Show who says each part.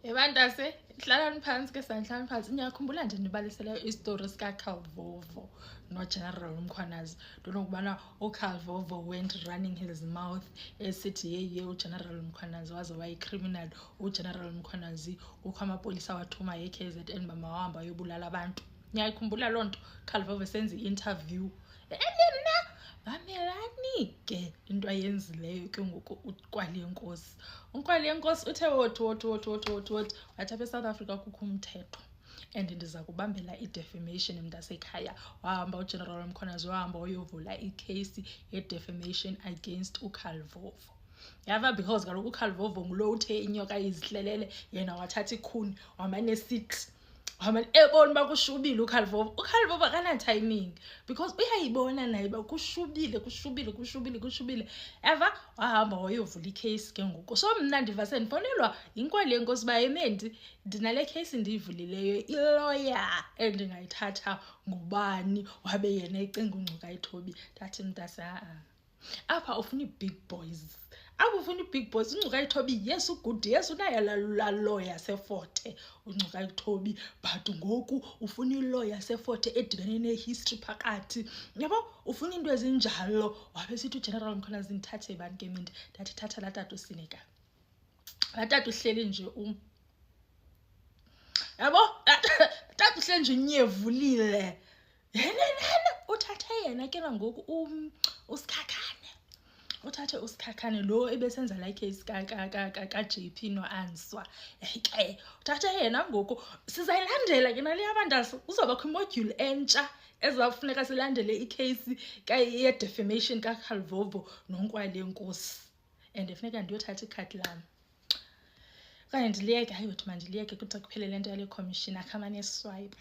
Speaker 1: Ebantase hlalani phansi ke sanhlanu phansi. Ngiyakhumbula nje nibalisela istory sika Calvovo no General Mkhwanazi. Donokubana uCalvovo went running his mouth esithi ye uGeneral Mkhwanazi waze wayicriminal. uGeneral Mkhwanazi ukho amapolisa wathuma eKZN bamahamba yobulala abantu. Ngiyakhumbula lonto. Calvovo senze interview. Nina bamelani ke into ayenzileyo ke ngoku uKwaliyenkosi. uKwaliyenkosi uthe wothi wathi apha eSouth Africa kukho umthetho and ndiza kubambela i-defamation mntasekhaya. Wahamba uGeneral Mkhwanazi wahamba uyovula icase ye-defamation against uCalvovo. Yava because kaloku uCalvovo ngulo uthe inyoka izihlelele yena wathatha ikhuni wamane sithi wamane ebona uba kushubile uCalvovo. uCalvovo akana timing because uyayibona naye uba kushubile. Eva wahamba wayovula icase ke ngoku. So mna ndiva sendifonelwa yiNkwalenkosi uba Emendi ndinale case ndiyivulileyo ilawyer endingayithatha ngubani wabe yena ecinga uNgcuka iThobi. Ndathi mntase apha ufuna i-big boys. Ufuna i-big boys. uNgcuka iThobi yes ugood yes unaye la lawyer seForte uNgcuka iThobi but ngoku ufuna ilawyer seForte edibene nehistory phakathi. Yabo ufuna into ezinjalo wabe sithi uGeneral Mkhwanazi ndithathe bani ke Mendi. Ndathi thatha la tata uSineka. La tata uhleli nje yabo tata uhleli nje unyevulile. Yena uthathe yena ke ngoku uSikhakhane. Uthathe uSikhakhane lo ebesenza la case ka JP no Answa. Ke uthathe yena ngoku sizayilandela ke nale abantasi uzoba khu module entsha ezafuneka silandele icase ye defamation ka Calvovo noNkwalenkosi. And efuneka ndiyothatha ikhadi lami. Kanye ndiliyeke hayi wethu mandiliyeke kuthi kuphelele lento yale commission akamane swipe.